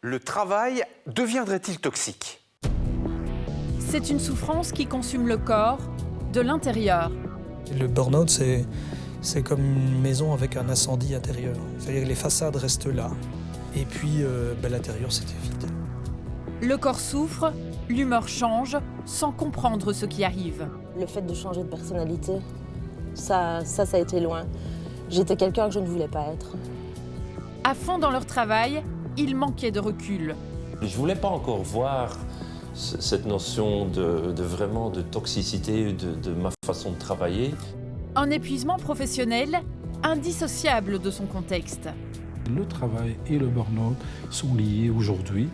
Le travail deviendrait-il toxique? C'est une souffrance qui consume le corps de l'intérieur. Le burn-out, c'est comme une maison avec un incendie intérieur. C'est-à-dire que les façades restent là, et puis l'intérieur, c'était vide. Le corps souffre, l'humeur change, sans comprendre ce qui arrive. Le fait de changer de personnalité, ça a été loin. J'étais quelqu'un que je ne voulais pas être. À fond dans leur travail, ils manquaient de recul. Je ne voulais pas encore voir cette notion vraiment de toxicité de ma façon de travailler. Un épuisement professionnel indissociable de son contexte. Le travail et le burn-out sont liés aujourd'hui.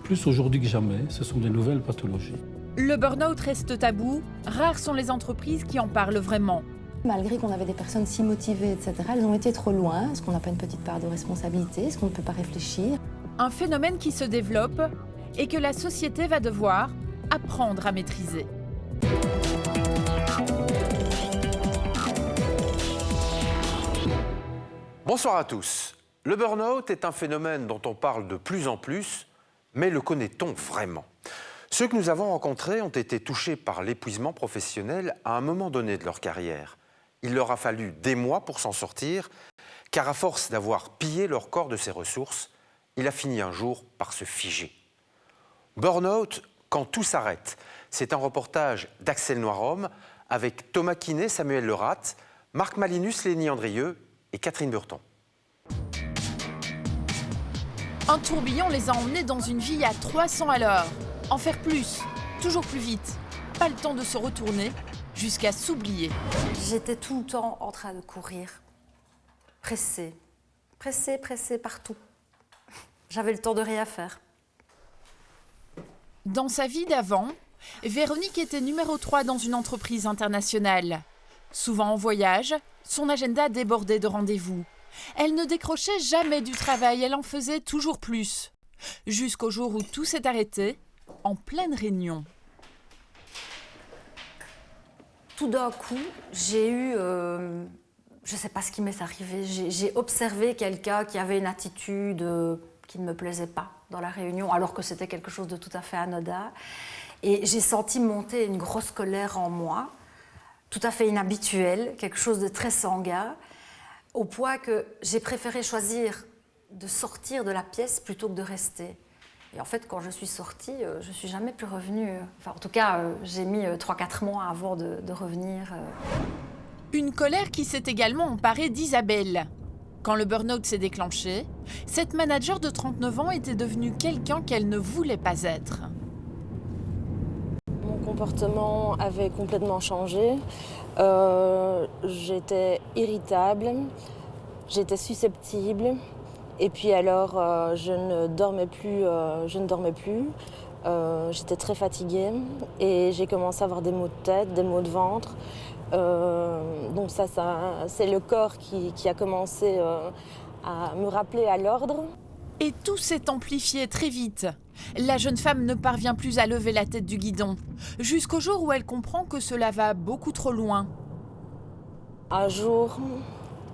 Plus aujourd'hui que jamais, ce sont des nouvelles pathologies. Le burn-out reste tabou, rares sont les entreprises qui en parlent vraiment. Malgré qu'on avait des personnes si motivées, etc., elles ont été trop loin. Est-ce qu'on n'a pas une petite part de responsabilité? Est-ce qu'on ne peut pas réfléchir? Un phénomène qui se développe et que la société va devoir apprendre à maîtriser. Bonsoir à tous. Le burn-out est un phénomène dont on parle de plus en plus, mais le connaît-on vraiment? Ceux que nous avons rencontrés ont été touchés par l'épuisement professionnel à un moment donné de leur carrière. Il leur a fallu des mois pour s'en sortir, car à force d'avoir pillé leur corps de ses ressources, il a fini un jour par se figer. Burn-out, quand tout s'arrête, c'est un reportage d'Axel Noirom avec Thomas Quinet, Samuel Lerat, Marc Malinus, Lénie Andrieux et Catherine Burton. Un tourbillon les a emmenés dans une vie à 300 à l'heure. En faire plus, toujours plus vite. Pas le temps de se retourner, jusqu'à s'oublier. J'étais tout le temps en train de courir, pressée partout. J'avais le temps de rien faire. Dans sa vie d'avant, Véronique était numéro 3 dans une entreprise internationale. Souvent en voyage, son agenda débordait de rendez-vous. Elle ne décrochait jamais du travail, elle en faisait toujours plus. Jusqu'au jour où tout s'est arrêté, en pleine réunion. Tout d'un coup, j'ai eu... je ne sais pas ce qui m'est arrivé. J'ai observé quelqu'un qui avait une attitude qui ne me plaisait pas dans la réunion, alors que c'était quelque chose de tout à fait anodin. Et j'ai senti monter une grosse colère en moi, tout à fait inhabituelle, quelque chose de très sanguin, au point que j'ai préféré choisir de sortir de la pièce plutôt que de rester. Et en fait, quand je suis sortie, je ne suis jamais plus revenue. Enfin, en tout cas, j'ai mis 3-4 mois avant de revenir. Une colère qui s'est également emparée d'Isabelle. Quand le burn-out s'est déclenché, cette manager de 39 ans était devenue quelqu'un qu'elle ne voulait pas être. Mon comportement avait complètement changé. J'étais irritable, j'étais susceptible. Et puis alors, je ne dormais plus. J'étais très fatiguée et j'ai commencé à avoir des maux de tête, des maux de ventre. Donc ça c'est le corps qui a commencé à me rappeler à l'ordre. Et tout s'est amplifié très vite. La jeune femme ne parvient plus à lever la tête du guidon, jusqu'au jour où elle comprend que cela va beaucoup trop loin. Un jour,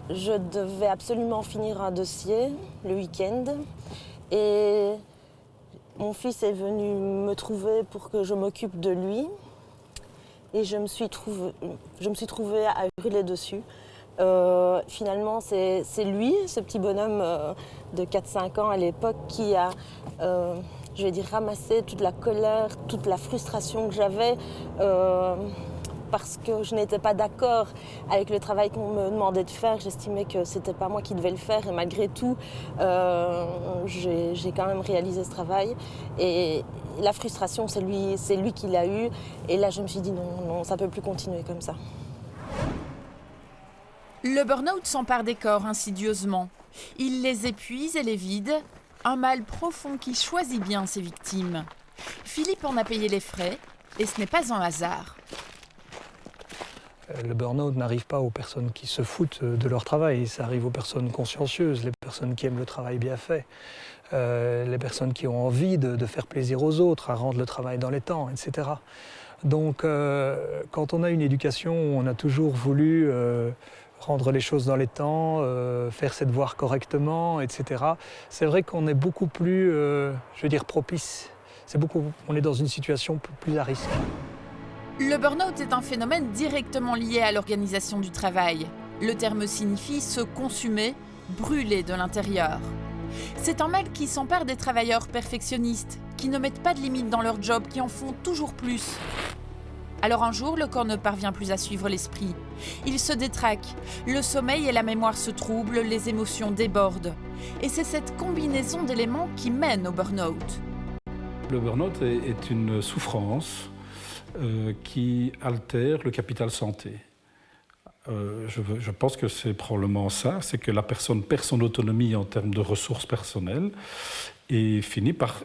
je devais absolument finir un dossier le week-end et mon fils est venu me trouver pour que je m'occupe de lui et je me suis trouvée à hurler dessus. Finalement, c'est lui, ce petit bonhomme de 4-5 ans à l'époque, qui a, ramassé toute la colère, toute la frustration que j'avais parce que je n'étais pas d'accord avec le travail qu'on me demandait de faire. J'estimais que c'était pas moi qui devais le faire et malgré tout, j'ai quand même réalisé ce travail. Et la frustration, c'est lui qui l'a eu. Et là, je me suis dit non, ça peut plus continuer comme ça. Le burn-out s'empare des corps insidieusement. Il les épuise et les vide. Un mal profond qui choisit bien ses victimes. Philippe en a payé les frais et ce n'est pas un hasard. Le burn-out n'arrive pas aux personnes qui se foutent de leur travail, ça arrive aux personnes consciencieuses, les personnes qui aiment le travail bien fait, les personnes qui ont envie de faire plaisir aux autres, à rendre le travail dans les temps, etc. Donc quand on a une éducation où on a toujours voulu Prendre les choses dans les temps, faire ses devoirs correctement, etc. C'est vrai qu'on est beaucoup plus, propice. On est dans une situation plus à risque. Le burn-out est un phénomène directement lié à l'organisation du travail. Le terme signifie se consumer, brûler de l'intérieur. C'est un mal qui s'empare des travailleurs perfectionnistes, qui ne mettent pas de limites dans leur job, qui en font toujours plus. Alors un jour, le corps ne parvient plus à suivre l'esprit. Il se détraque, le sommeil et la mémoire se troublent, les émotions débordent. Et c'est cette combinaison d'éléments qui mène au burn-out. Le burn-out est une souffrance qui altère le capital santé. Je pense que c'est probablement ça, c'est que la personne perd son autonomie en termes de ressources personnelles et finit par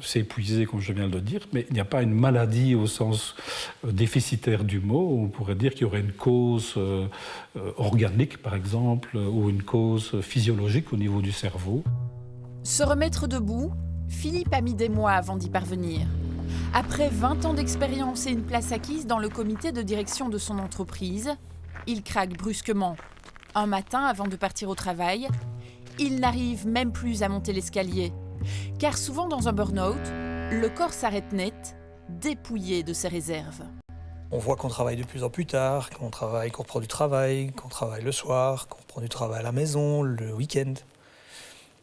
s'épuiser, comme je viens de le dire, mais il n'y a pas une maladie au sens déficitaire du mot. On pourrait dire qu'il y aurait une cause organique, par exemple, ou une cause physiologique au niveau du cerveau. Se remettre debout, Philippe a mis des mois avant d'y parvenir. Après 20 ans d'expérience et une place acquise dans le comité de direction de son entreprise, il craque brusquement. Un matin, avant de partir au travail, il n'arrive même plus à monter l'escalier. Car souvent dans un burn-out, le corps s'arrête net, dépouillé de ses réserves. On voit qu'on travaille de plus en plus tard, qu'on reprend du travail, qu'on travaille le soir, qu'on reprend du travail à la maison, le week-end.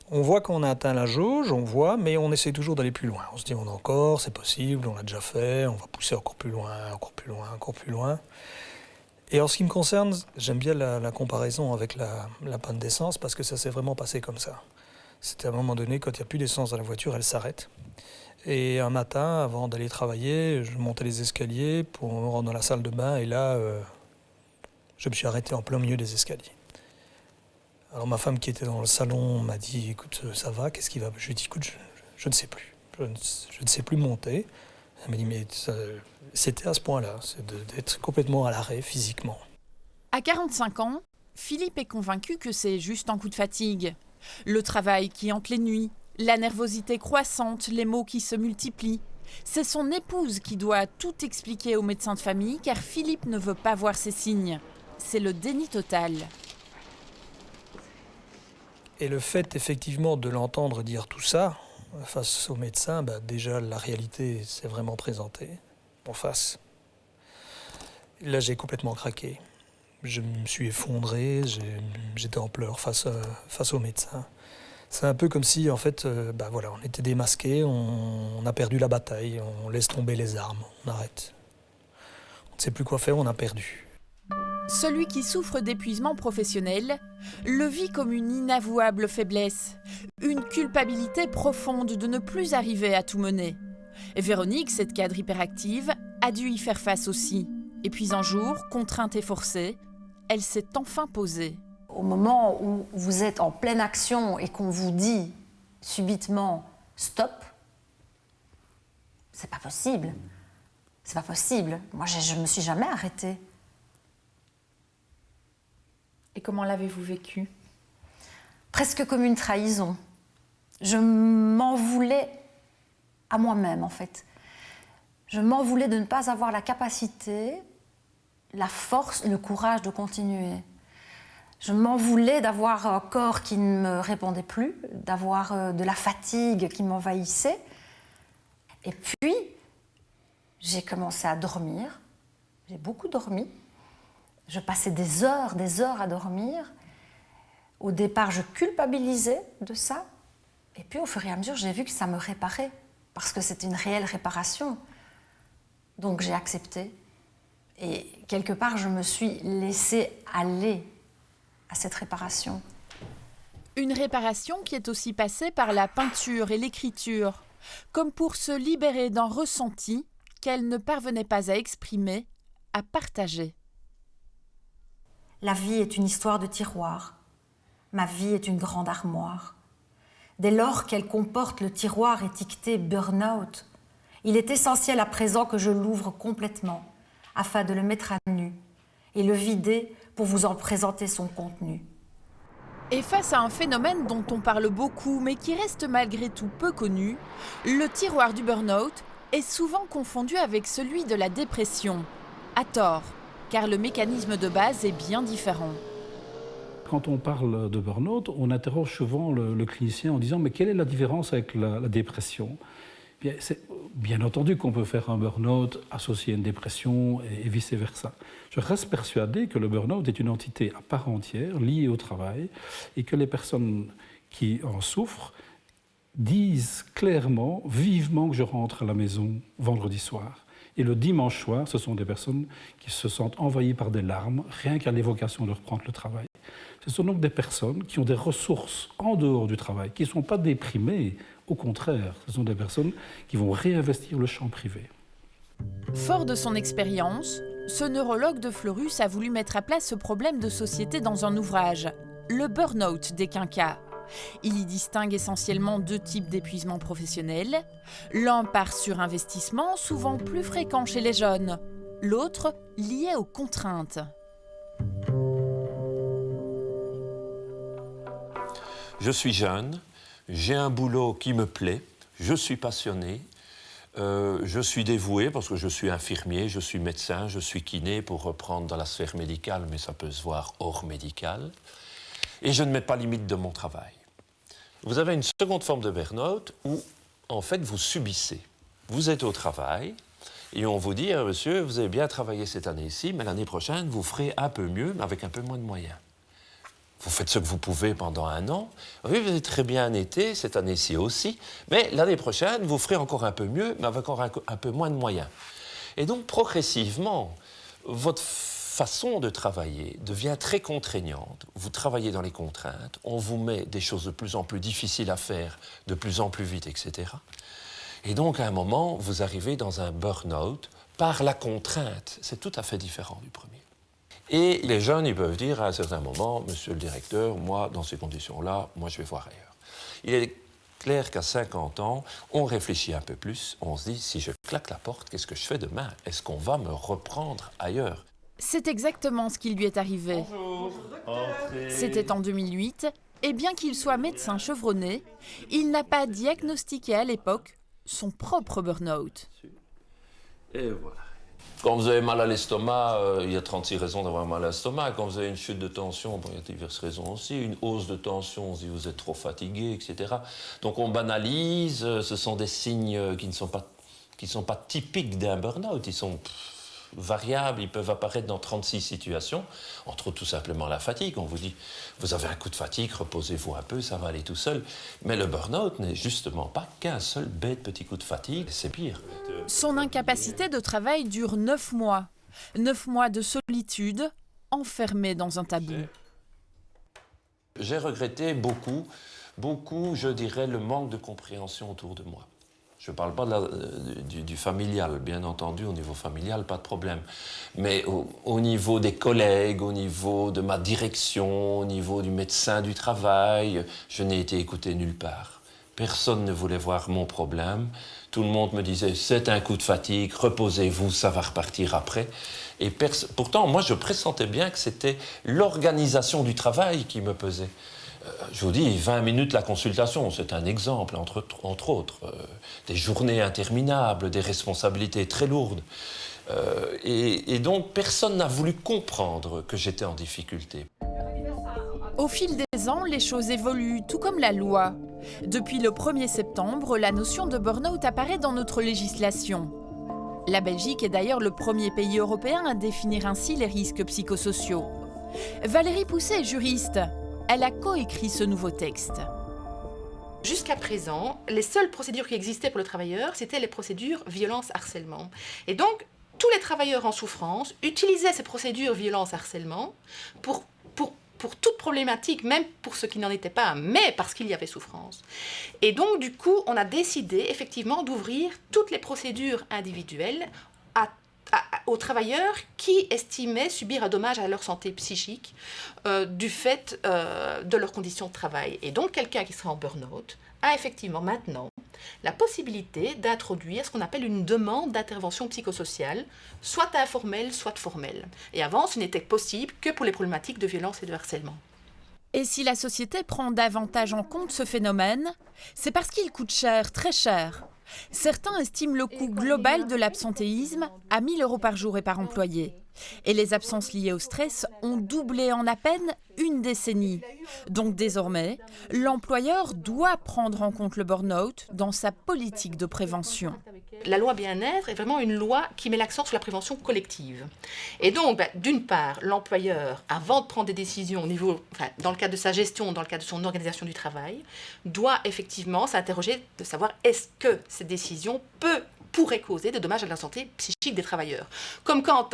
On voit qu'on a atteint la jauge, mais on essaie toujours d'aller plus loin. On se dit, on a encore, c'est possible, on l'a déjà fait, on va pousser encore plus loin, encore plus loin, encore plus loin. Et en ce qui me concerne, j'aime bien la comparaison avec la panne d'essence parce que ça s'est vraiment passé comme ça. C'était à un moment donné, quand il n'y a plus d'essence dans la voiture, elle s'arrête. Et un matin, avant d'aller travailler, je montais les escaliers pour me rendre dans la salle de bain et là, je me suis arrêté en plein milieu des escaliers. Alors ma femme qui était dans le salon m'a dit « Écoute, ça va, qu'est-ce qui va ?» Je lui ai dit « Écoute, je ne sais plus, je ne sais plus monter. » Elle m'a dit « Mais c'était à ce point-là, c'est d'être complètement à l'arrêt physiquement. » À 45 ans, Philippe est convaincu que c'est juste un coup de fatigue. Le travail qui hante les nuits, la nervosité croissante, les maux qui se multiplient. C'est son épouse qui doit tout expliquer au médecin de famille car Philippe ne veut pas voir ces signes. C'est le déni total. Et le fait effectivement de l'entendre dire tout ça face au médecin, déjà la réalité s'est vraiment présentée en face. Là j'ai complètement craqué. Je me suis effondré, j'étais en pleurs face au médecin. C'est un peu comme si en fait, on était démasqués, on a perdu la bataille, on laisse tomber les armes, on arrête. On ne sait plus quoi faire, on a perdu. Celui qui souffre d'épuisement professionnel le vit comme une inavouable faiblesse, une culpabilité profonde de ne plus arriver à tout mener. Et Véronique, cette cadre hyperactive, a dû y faire face aussi. Et puis un jour, contrainte et forcée, elle s'est enfin posée. Au moment où vous êtes en pleine action et qu'on vous dit subitement « stop », c'est pas possible. C'est pas possible. Moi, je me suis jamais arrêtée. Et comment l'avez-vous vécu ? Presque comme une trahison. Je m'en voulais à moi-même, en fait. Je m'en voulais de ne pas avoir la capacité, la force, le courage de continuer. Je m'en voulais d'avoir un corps qui ne me répondait plus, d'avoir de la fatigue qui m'envahissait. Et puis, j'ai commencé à dormir. J'ai beaucoup dormi. Je passais des heures à dormir. Au départ, je culpabilisais de ça. Et puis, au fur et à mesure, j'ai vu que ça me réparait. Parce que c'était une réelle réparation. Donc, j'ai accepté. Et quelque part, je me suis laissée aller à cette réparation. Une réparation qui est aussi passée par la peinture et l'écriture, comme pour se libérer d'un ressenti qu'elle ne parvenait pas à exprimer, à partager. La vie est une histoire de tiroir. Ma vie est une grande armoire. Dès lors qu'elle comporte le tiroir étiqueté burn-out, il est essentiel à présent que je l'ouvre complètement, afin de le mettre à nu et le vider pour vous en présenter son contenu. Et face à un phénomène dont on parle beaucoup mais qui reste malgré tout peu connu, le tiroir du burn-out est souvent confondu avec celui de la dépression. À tort, car le mécanisme de base est bien différent. quand on parle de burn-out, on interroge souvent le clinicien en disant « mais quelle est la différence avec la dépression ?» C'est bien entendu qu'on peut faire un burn-out associé à une dépression et vice-versa. Je reste persuadé que le burn-out est une entité à part entière, liée au travail, et que les personnes qui en souffrent disent clairement, vivement que je rentre à la maison vendredi soir. Et le dimanche soir, ce sont des personnes qui se sentent envahies par des larmes, rien qu'à l'évocation de reprendre le travail. Ce sont donc des personnes qui ont des ressources en dehors du travail, qui ne sont pas déprimées, au contraire, ce sont des personnes qui vont réinvestir le champ privé. Fort de son expérience, ce neurologue de Fleurus a voulu mettre à plat ce problème de société dans un ouvrage, le burn-out des quinquas. Il y distingue essentiellement 2 types d'épuisement professionnel. L'un par surinvestissement, souvent plus fréquent chez les jeunes. L'autre lié aux contraintes. Je suis jeune, j'ai un boulot qui me plaît, je suis passionné, je suis dévoué parce que je suis infirmier, je suis médecin, je suis kiné pour reprendre dans la sphère médicale, mais ça peut se voir hors médical. Et je ne mets pas limite de mon travail. Vous avez une seconde forme de burn-out où, en fait, vous subissez. Vous êtes au travail et on vous dit « Monsieur, vous avez bien travaillé cette année-ci, mais l'année prochaine, vous ferez un peu mieux, mais avec un peu moins de moyens. » Vous faites ce que vous pouvez pendant 1 an. Oui, vous avez très bien été, cette année-ci aussi, mais l'année prochaine, vous ferez encore un peu mieux, mais avec encore un peu moins de moyens. Et donc, progressivement, votre façon de travailler devient très contraignante. Vous travaillez dans les contraintes, on vous met des choses de plus en plus difficiles à faire, de plus en plus vite, etc. Et donc, à un moment, vous arrivez dans un burn-out par la contrainte. C'est tout à fait différent du premier. Et les jeunes, ils peuvent dire à un certain moment, « Monsieur le directeur, moi, dans ces conditions-là, moi, je vais voir ailleurs. » Il est clair qu'à 50 ans, on réfléchit un peu plus, on se dit, si je claque la porte, qu'est-ce que je fais demain? Est-ce qu'on va me reprendre ailleurs? C'est exactement ce qui lui est arrivé. C'était en 2008, et bien qu'il soit médecin chevronné, il n'a pas diagnostiqué à l'époque son propre burn-out. Et voilà. Quand vous avez mal à l'estomac, il y a 36 raisons d'avoir mal à l'estomac. Quand vous avez une chute de tension, bon, il y a diverses raisons aussi. Une hausse de tension, on se dit vous êtes trop fatigué, etc. Donc on banalise, ce sont des signes qui ne sont pas typiques d'un burn-out. Ils sont variables, ils peuvent apparaître dans 36 situations, entre autres tout simplement la fatigue. On vous dit, vous avez un coup de fatigue, reposez-vous un peu, ça va aller tout seul. Mais le burn-out n'est justement pas qu'un seul bête petit coup de fatigue, c'est pire. Son incapacité de travail dure 9 mois. 9 mois de solitude, enfermé dans un tabou. J'ai regretté beaucoup, je dirais, le manque de compréhension autour de moi. Je ne parle pas du familial, bien entendu, au niveau familial, pas de problème. Mais au niveau des collègues, au niveau de ma direction, au niveau du médecin du travail, je n'ai été écouté nulle part. Personne ne voulait voir mon problème. Tout le monde me disait, c'est un coup de fatigue, reposez-vous, ça va repartir après. Et pourtant, moi, je pressentais bien que c'était l'organisation du travail qui me pesait. Je vous dis, 20 minutes la consultation, c'est un exemple, entre autres. Des journées interminables, des responsabilités très lourdes. Et donc, personne n'a voulu comprendre que j'étais en difficulté. Au fil des ans, les choses évoluent, tout comme la loi. Depuis le 1er septembre, la notion de burn-out apparaît dans notre législation. La Belgique est d'ailleurs le premier pays européen à définir ainsi les risques psychosociaux. Valérie Pousset est juriste. Elle a coécrit ce nouveau texte. Jusqu'à présent, les seules procédures qui existaient pour le travailleur, c'était les procédures violence-harcèlement. Et donc, tous les travailleurs en souffrance utilisaient ces procédures violence-harcèlement pour toute problématique, même pour ce qui n'en était pas, mais parce qu'il y avait souffrance. Et donc, du coup, on a décidé effectivement d'ouvrir toutes les procédures individuelles aux travailleurs qui estimaient subir un dommage à leur santé psychique du fait de leurs conditions de travail. Et donc, quelqu'un qui serait en burn-out a effectivement maintenant la possibilité d'introduire ce qu'on appelle une demande d'intervention psychosociale, soit informelle, soit formelle. Et avant, ce n'était possible que pour les problématiques de violence et de harcèlement. Et si la société prend davantage en compte ce phénomène, c'est parce qu'il coûte cher, très cher. Certains estiment le coût global de l'absentéisme à 1 000 € par jour et par employé. Et les absences liées au stress ont doublé en à peine une décennie. Donc désormais, l'employeur doit prendre en compte le burn-out dans sa politique de prévention. La loi bien-être est vraiment une loi qui met l'accent sur la prévention collective. Et donc, d'une part, l'employeur, avant de prendre des décisions dans le cadre de sa gestion, dans le cadre de son organisation du travail, doit effectivement s'interroger de savoir est-ce que ces décisions pourraient causer des dommages à la santé psychique des travailleurs. Comme quand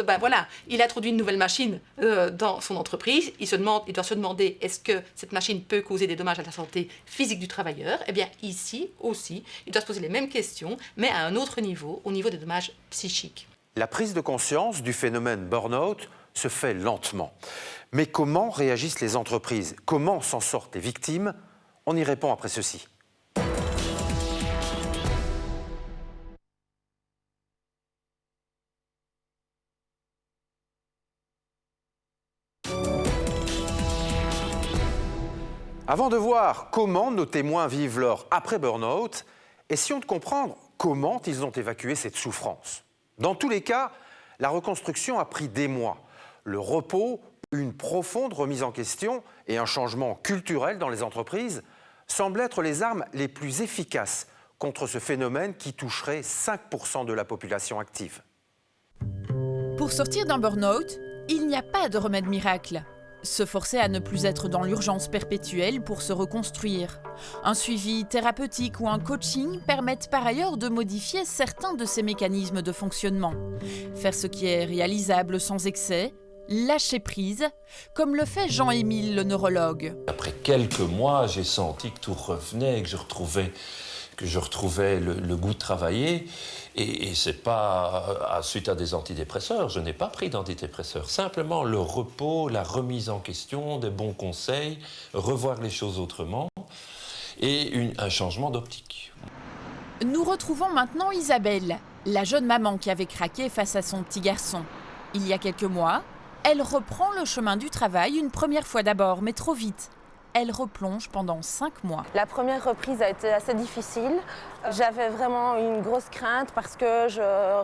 il introduit une nouvelle machine dans son entreprise, il doit se demander est-ce que cette machine peut causer des dommages à la santé physique du travailleur. Eh bien ici aussi, il doit se poser les mêmes questions, mais à un autre niveau, au niveau des dommages psychiques. La prise de conscience du phénomène burn-out se fait lentement. Mais comment réagissent les entreprises? Comment s'en sortent les victimes? On y répond après ceci. Avant de voir comment nos témoins vivent leur après-burnout, essayons de comprendre comment ils ont évacué cette souffrance. Dans tous les cas, la reconstruction a pris des mois. Le repos, une profonde remise en question et un changement culturel dans les entreprises semblent être les armes les plus efficaces contre ce phénomène qui toucherait 5% de la population active. Pour sortir d'un burn-out, il n'y a pas de remède miracle. Se forcer à ne plus être dans l'urgence perpétuelle pour se reconstruire. Un suivi thérapeutique ou un coaching permettent par ailleurs de modifier certains de ces mécanismes de fonctionnement. Faire ce qui est réalisable sans excès, lâcher prise, comme le fait Jean-Émile, le neurologue. Après quelques mois, j'ai senti que tout revenait, que je retrouvais le goût de travailler. Et ce n'est pas suite à des antidépresseurs. Je n'ai pas pris d'antidépresseurs. Simplement le repos, la remise en question, des bons conseils, revoir les choses autrement et un changement d'optique. Nous retrouvons maintenant Isabelle, la jeune maman qui avait craqué face à son petit garçon. Il y a quelques mois, elle reprend le chemin du travail une première fois d'abord, mais trop vite. Elle replonge pendant 5 mois. La première reprise a été assez difficile. J'avais vraiment une grosse crainte parce que je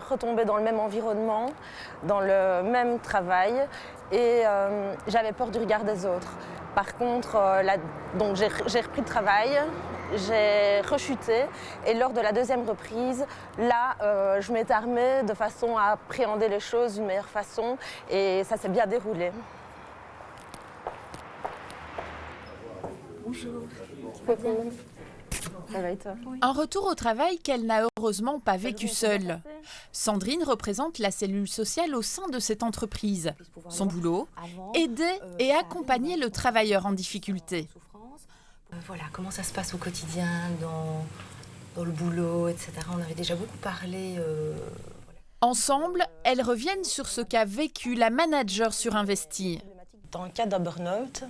retombais dans le même environnement, dans le même travail et j'avais peur du regard des autres. Par contre, donc j'ai repris le travail, j'ai rechuté et lors de la deuxième reprise, là, je m'étais armée de façon à appréhender les choses d'une meilleure façon et ça s'est bien déroulé. Bonjour. Ça va et toi ? Un retour au travail qu'elle n'a heureusement pas vécu seule. Sandrine représente la cellule sociale au sein de cette entreprise. Son boulot, aider et accompagner le travailleur en difficulté. Voilà, comment ça se passe au quotidien, dans le boulot, etc. On avait déjà beaucoup parlé. Ensemble, elles reviennent sur ce qu'a vécu la manager surinvestie. Dans le cas d'un burn-out,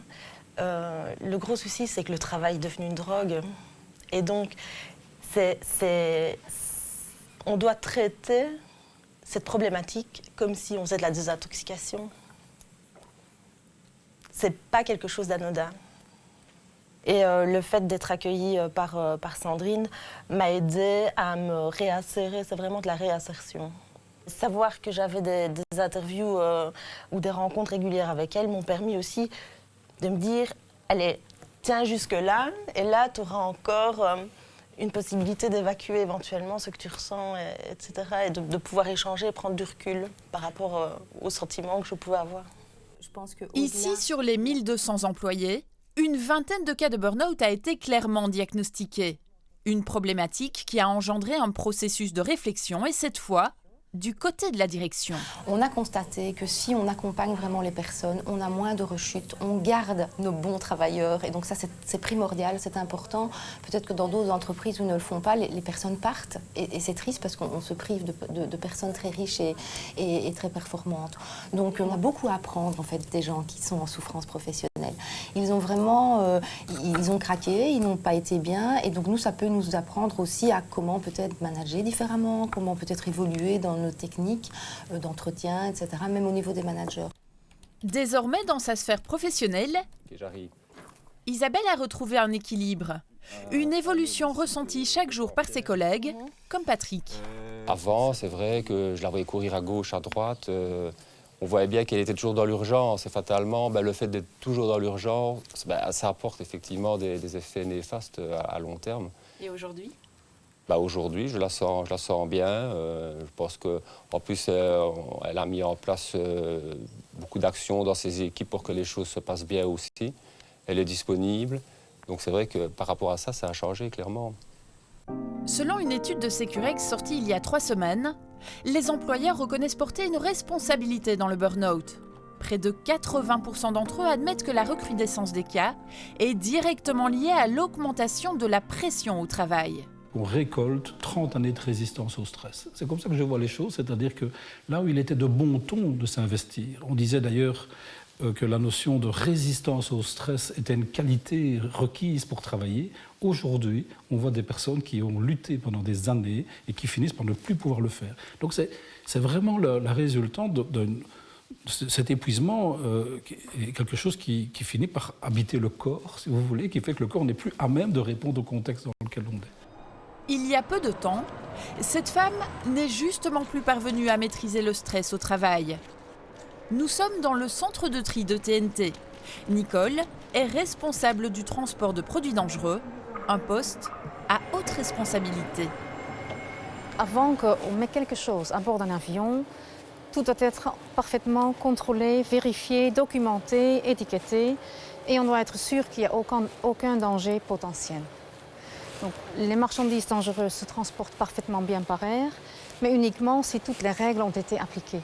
le gros souci, c'est que le travail est devenu une drogue. Et donc, on doit traiter cette problématique comme si on faisait de la désintoxication. C'est pas quelque chose d'anodin. Et le fait d'être accueillie par Sandrine m'a aidée à me réinsérer. C'est vraiment de la réinsertion. Savoir que j'avais des interviews ou des rencontres régulières avec elle m'ont permis aussi de me dire, allez, tiens jusque-là, et là, tu auras encore une possibilité d'évacuer éventuellement ce que tu ressens, etc. Et de pouvoir échanger et prendre du recul par rapport aux sentiments que je pouvais avoir. Je pense que Ici, sur les 1200 employés, une vingtaine de cas de burn-out a été clairement diagnostiquée. Une problématique qui a engendré un processus de réflexion et cette fois, du côté de la direction. On a constaté que si on accompagne vraiment les personnes, on a moins de rechutes, on garde nos bons travailleurs. Et donc ça, c'est primordial, c'est important. Peut-être que dans d'autres entreprises où ils ne le font pas, les personnes partent. Et c'est triste parce qu'on se prive de personnes très riches et très performantes. Donc on a beaucoup à apprendre en fait des gens qui sont en souffrance professionnelle. Ils ont vraiment, ils ont craqué, ils n'ont pas été bien. Et donc nous, ça peut nous apprendre aussi à comment peut-être manager différemment, comment peut-être évoluer dans nos techniques d'entretien, etc., même au niveau des managers. Désormais, dans sa sphère professionnelle, Isabelle a retrouvé un équilibre. Une évolution ressentie chaque jour par ses collègues, comme Patrick. Avant, c'est vrai que je la voyais courir à gauche, à droite. on voyait bien qu'elle était toujours dans l'urgence. Et fatalement, le fait d'être toujours dans l'urgence, ça apporte effectivement des effets néfastes à long terme. Et aujourd'hui ? Aujourd'hui, je la sens bien. Je pense qu'en plus, elle a mis en place beaucoup d'actions dans ses équipes pour que les choses se passent bien aussi. Elle est disponible. Donc c'est vrai que par rapport à ça, ça a changé clairement. Selon une étude de Securex sortie il y a 3 semaines, les employeurs reconnaissent porter une responsabilité dans le burn-out. Près de 80% d'entre eux admettent que la recrudescence des cas est directement liée à l'augmentation de la pression au travail. On récolte 30 années de résistance au stress. C'est comme ça que je vois les choses, c'est-à-dire que là où il était de bon ton de s'investir, on disait d'ailleurs que la notion de résistance au stress était une qualité requise pour travailler. Aujourd'hui, on voit des personnes qui ont lutté pendant des années et qui finissent par ne plus pouvoir le faire. Donc c'est vraiment la résultante de cet épuisement, quelque chose qui finit par habiter le corps, si vous voulez, qui fait que le corps n'est plus à même de répondre au contexte dans lequel on est. Il y a peu de temps, cette femme n'est justement plus parvenue à maîtriser le stress au travail. Nous sommes dans le centre de tri de TNT. Nicole est responsable du transport de produits dangereux, un poste à haute responsabilité. Avant qu'on mette quelque chose à bord d'un avion, tout doit être parfaitement contrôlé, vérifié, documenté, étiqueté, et on doit être sûr qu'il n'y a aucun danger potentiel. Donc, les marchandises dangereuses se transportent parfaitement bien par air, mais uniquement si toutes les règles ont été appliquées.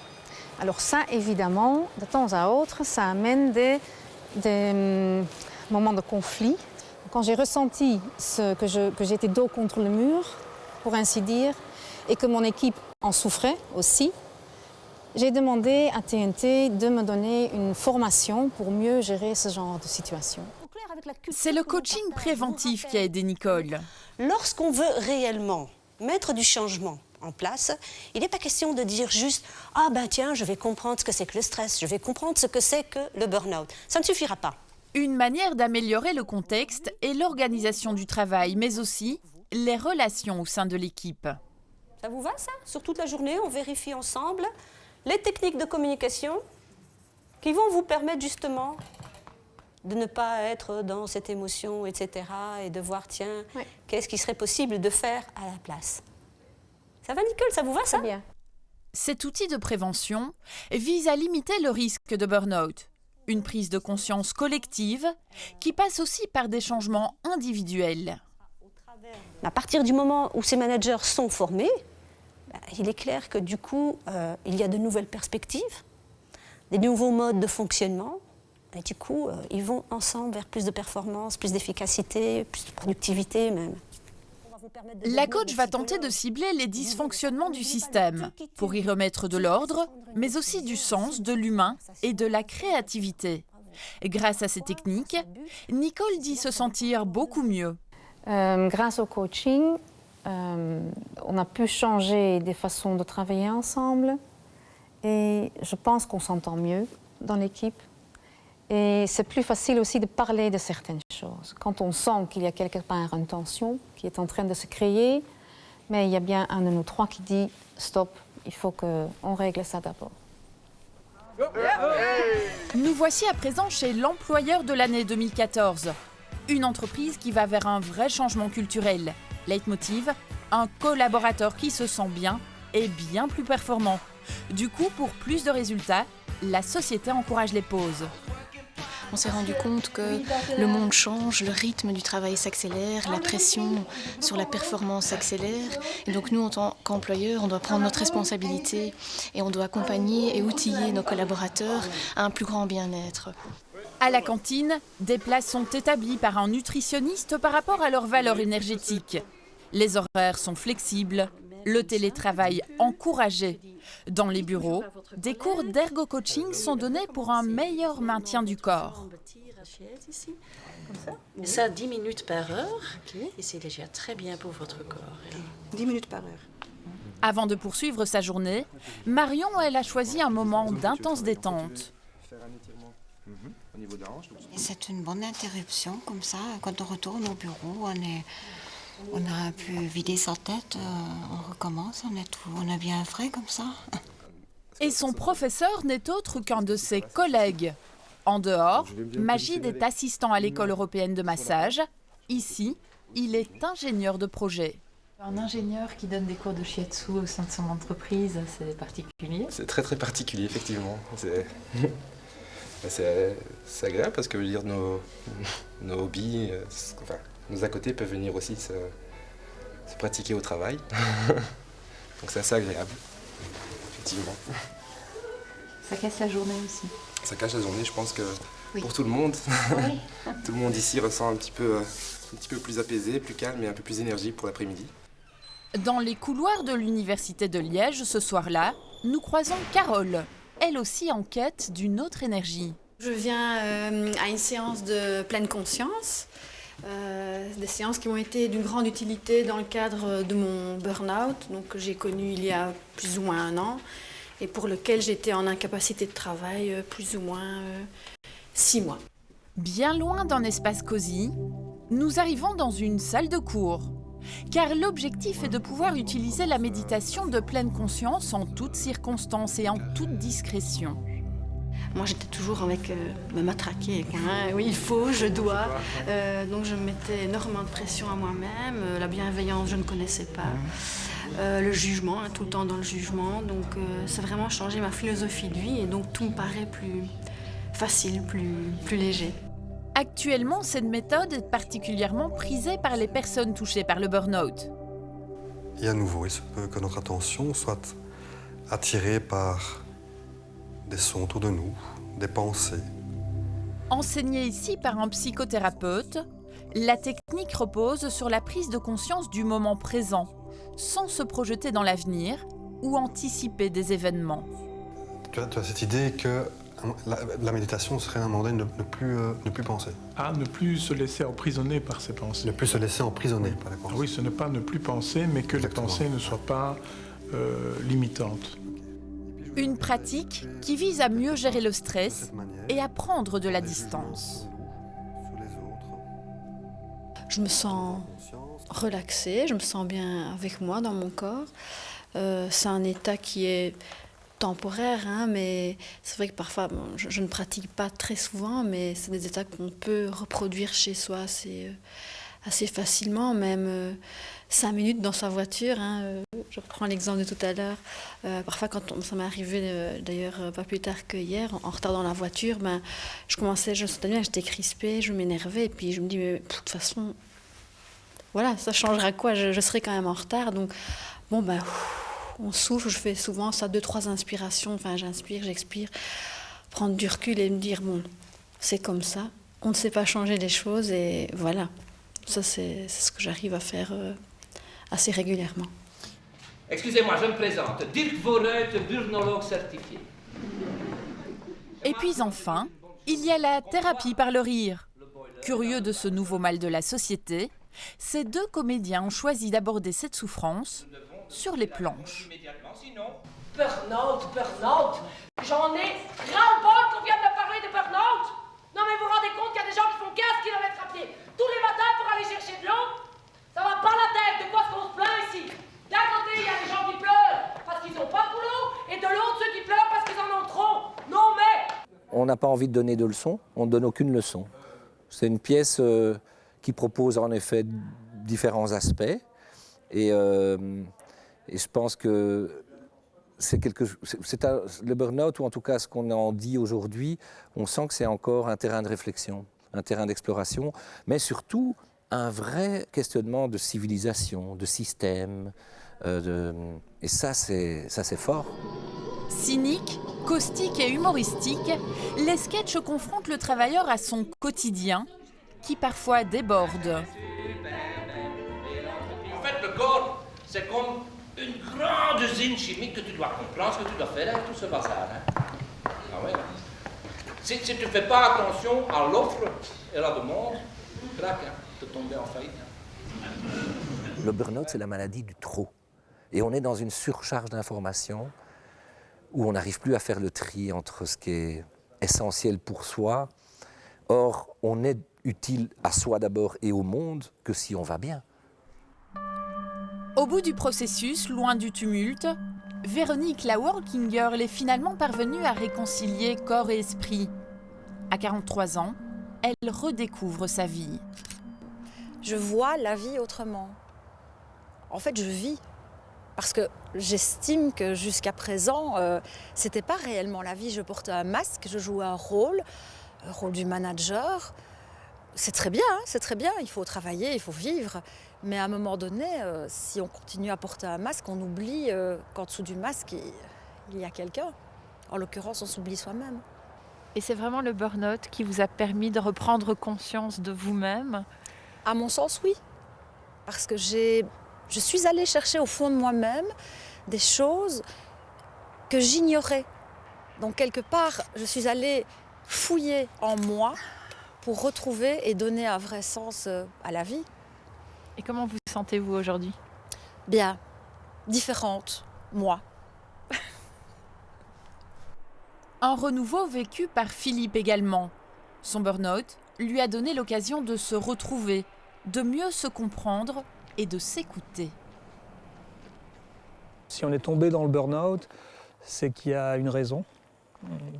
Alors ça, évidemment, de temps à autre, ça amène des moments de conflit. Quand j'ai ressenti que j'étais dos contre le mur, pour ainsi dire, et que mon équipe en souffrait aussi, j'ai demandé à TNT de me donner une formation pour mieux gérer ce genre de situation. C'est le coaching préventif qui a aidé Nicole. Lorsqu'on veut réellement mettre du changement en place, il n'est pas question de dire juste « Ah ben tiens, je vais comprendre ce que c'est que le stress, je vais comprendre ce que c'est que le burn-out ». Ça ne suffira pas. Une manière d'améliorer le contexte et l'organisation du travail, mais aussi les relations au sein de l'équipe. Ça vous va ça? Sur toute la journée, on vérifie ensemble les techniques de communication qui vont vous permettre justement de ne pas être dans cette émotion, etc. et de voir, tiens, qu'est-ce qui serait possible de faire à la place. Ça va, Nicole? Ça vous va, ça? Très bien. Cet outil de prévention vise à limiter le risque de burn-out. Une prise de conscience collective qui passe aussi par des changements individuels. À partir du moment où ces managers sont formés, il est clair que du coup, il y a de nouvelles perspectives, des nouveaux modes de fonctionnement. Et du coup, ils vont ensemble vers plus de performance, plus d'efficacité, plus de productivité même. La coach va tenter de cibler les dysfonctionnements du système pour y remettre de l'ordre, mais aussi du sens, de l'humain et de la créativité. Grâce à ces techniques, Nicole dit se sentir beaucoup mieux. Grâce au coaching, on a pu changer des façons de travailler ensemble et je pense qu'on s'entend mieux dans l'équipe. Et c'est plus facile aussi de parler de certaines choses. Quand on sent qu'il y a quelque part une tension qui est en train de se créer, mais il y a bien un de nous trois qui dit « stop, il faut qu'on règle ça d'abord ». Nous voici à présent chez l'employeur de l'année 2014. Une entreprise qui va vers un vrai changement culturel. Leitmotiv, un collaborateur qui se sent bien et bien plus performant. Du coup, pour plus de résultats, la société encourage les pauses. On s'est rendu compte que le monde change, le rythme du travail s'accélère, la pression sur la performance s'accélère. Et donc nous, en tant qu'employeurs, on doit prendre notre responsabilité et on doit accompagner et outiller nos collaborateurs à un plus grand bien-être. À la cantine, des places sont établies par un nutritionniste par rapport à leur valeur énergétique. Les horaires sont flexibles, le télétravail encouragé. Dans les bureaux, des cours d'ergo-coaching sont donnés pour un meilleur maintien du corps. Ça, 10 minutes par heure, et c'est déjà très bien pour votre corps. 10 minutes par heure. Avant de poursuivre sa journée, Marion, elle a choisi un moment d'intense détente. C'est une bonne interruption, comme ça, quand on retourne au bureau, on a pu vider sa tête, on recommence, on est bien frais comme ça. Et son professeur n'est autre qu'un de ses collègues. En dehors, Majid est assistant à l'école européenne de massage. Ici, il est ingénieur de projet. Un ingénieur qui donne des cours de shiatsu au sein de son entreprise, c'est particulier. C'est très très particulier, effectivement. C'est agréable parce que je veux dire, nos hobbies, enfin, nos à côté peuvent venir aussi se pratiquer au travail. Donc c'est assez agréable, effectivement. Ça casse la journée aussi. Ça cache la journée, je pense que oui. Pour tout le monde. Oui. Tout le monde ici ressent un petit peu plus apaisé, plus calme et un peu plus d'énergie pour l'après-midi. Dans les couloirs de l'université de Liège, ce soir-là, nous croisons Carole, elle aussi en quête d'une autre énergie. Je viens à une séance de pleine conscience, des séances qui ont été d'une grande utilité dans le cadre de mon burn-out, donc que j'ai connu il y a plus ou moins 1 an, et pour lequel j'étais en incapacité de travail plus ou moins 6 mois. Bien loin d'un espace cosy, nous arrivons dans une salle de cours. Car l'objectif est de pouvoir utiliser la méditation de pleine conscience en toutes circonstances et en toute discrétion. Moi, j'étais toujours avec me matraquer. Oui, il faut, je dois. Donc, je mettais énormément de pression à moi-même. La bienveillance, je ne connaissais pas. Le jugement, tout le temps dans le jugement. Donc, ça a vraiment changé ma philosophie de vie. Et donc, tout me paraît plus facile, plus léger. Actuellement, cette méthode est particulièrement prisée par les personnes touchées par le burn-out. Et à nouveau, il se peut que notre attention soit attirée par des sons autour de nous, des pensées. Enseignée ici par un psychothérapeute, la technique repose sur la prise de conscience du moment présent, sans se projeter dans l'avenir ou anticiper des événements. Tu as cette idée que la méditation serait un moyen de ne plus penser. Ah, ne plus se laisser emprisonner par ses pensées. Ne plus se laisser emprisonner par les pensées. Oui, ce n'est pas ne plus penser, mais que Exactement. les pensées ne soient pas limitantes. Une pratique qui vise à mieux gérer le stress et à prendre de la distance. Je me sens relaxée, je me sens bien avec moi, dans mon corps. C'est un état qui est temporaire, mais c'est vrai que parfois, je ne pratique pas très souvent, mais c'est des états qu'on peut reproduire chez soi assez facilement, même 5 minutes dans sa voiture. Je reprends l'exemple de tout à l'heure. Parfois, ça m'est arrivé d'ailleurs pas plus tard que hier, en retard dans la voiture, je sentais bien que j'étais crispée, je m'énervais, et puis je me dis, mais de toute façon, voilà, ça changera quoi, je serai quand même en retard, donc bon, on souffle, je fais souvent ça, 2-3 inspirations, enfin j'inspire, j'expire, prendre du recul et me dire, bon, c'est comme ça, on ne sait pas changer les choses, et voilà. Ça, c'est ce que j'arrive à faire assez régulièrement. Excusez-moi, je me présente. Dirk Vonneut, burnologue certifié. Et puis enfin, il y a la thérapie par le rire. Curieux de ce nouveau mal de la société, ces 2 comédiens ont choisi d'aborder cette souffrance sur les planches. Burn-out, j'en ai ras-le-bol qu'on vienne me parler de burn-out. Non mais vous vous rendez compte qu'il y a des gens qui font 15 km à pied tous les matins pour aller chercher de l'eau? Ça va pas la tête, de quoi est-ce qu'on se plaint ici? D'un côté, il y a des gens qui pleurent parce qu'ils n'ont pas de boulot, et de l'autre, ceux qui pleurent parce qu'ils en ont trop. Non mais... On n'a pas envie de donner de leçons, on ne donne aucune leçon. C'est une pièce qui propose en effet différents aspects, et je pense que le burn-out, ou en tout cas ce qu'on en dit aujourd'hui, on sent que c'est encore un terrain de réflexion, un terrain d'exploration, mais surtout un vrai questionnement de civilisation, de système, et ça c'est fort. Cynique, caustique et humoristique, les sketchs confrontent le travailleur à son quotidien, qui parfois déborde. En fait, le corps, c'est comme une grande usine chimique que tu dois comprendre ce que tu dois faire avec tout ce bazar. Ah ouais. Si tu ne fais pas attention à l'offre et la demande, tu craques, tu tombes en faillite. Le burn-out, c'est la maladie du trop. Et on est dans une surcharge d'informations où on n'arrive plus à faire le tri entre ce qui est essentiel pour soi. Or, on n'est utile à soi d'abord et au monde que si on va bien. Au bout du processus, loin du tumulte, Véronique Lauer-Kinger est finalement parvenue à réconcilier corps et esprit. À 43 ans, elle redécouvre sa vie. Je vois la vie autrement. En fait, je vis. Parce que j'estime que jusqu'à présent, c'était pas réellement la vie. Je portais un masque, je jouais un rôle du manager. C'est très bien, il faut travailler, il faut vivre. Mais à un moment donné, si on continue à porter un masque, on oublie qu'en dessous du masque, il y a quelqu'un. En l'occurrence, on s'oublie soi-même. Et c'est vraiment le burn-out qui vous a permis de reprendre conscience de vous-même? À mon sens, oui. Parce que je suis allée chercher au fond de moi-même des choses que j'ignorais. Donc quelque part, je suis allée fouiller en moi pour retrouver et donner un vrai sens à la vie. Et comment vous sentez-vous aujourd'hui? Bien, différente, moi. Un renouveau vécu par Philippe également. Son burn-out lui a donné l'occasion de se retrouver, de mieux se comprendre et de s'écouter. Si on est tombé dans le burn-out, c'est qu'il y a une raison.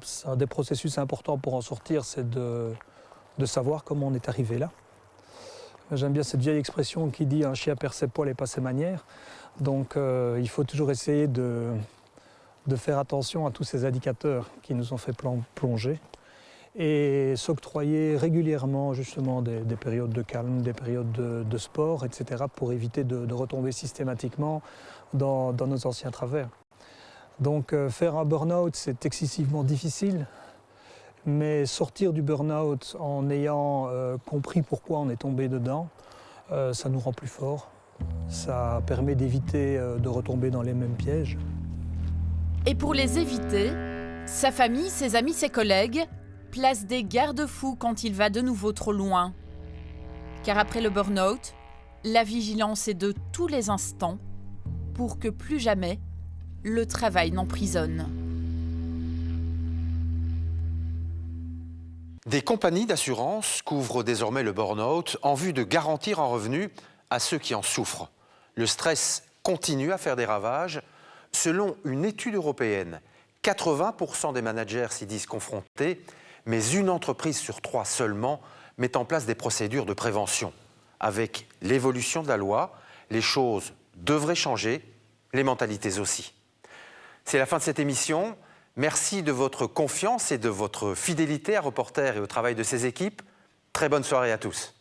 C'est un des processus importants pour en sortir, c'est de savoir comment on est arrivé là. J'aime bien cette vieille expression qui dit « un chien perd ses poils et pas ses manières ». Donc il faut toujours essayer de faire attention à tous ces indicateurs qui nous ont fait plonger et s'octroyer régulièrement justement des périodes de calme, des périodes de sport, etc. pour éviter de retomber systématiquement dans nos anciens travers. Donc faire un burn-out, c'est excessivement difficile, mais sortir du burn-out en ayant compris pourquoi on est tombé dedans, ça nous rend plus forts. Ça permet d'éviter de retomber dans les mêmes pièges. Et pour les éviter, sa famille, ses amis, ses collègues placent des garde-fous quand il va de nouveau trop loin. Car après le burn-out, la vigilance est de tous les instants pour que plus jamais le travail n'emprisonne. Des compagnies d'assurance couvrent désormais le burn-out en vue de garantir un revenu à ceux qui en souffrent. Le stress continue à faire des ravages. Selon une étude européenne, 80% des managers s'y disent confrontés, mais une entreprise sur 3 seulement met en place des procédures de prévention. Avec l'évolution de la loi, les choses devraient changer, les mentalités aussi. C'est la fin de cette émission. Merci de votre confiance et de votre fidélité à Reporter et au travail de ses équipes. Très bonne soirée à tous.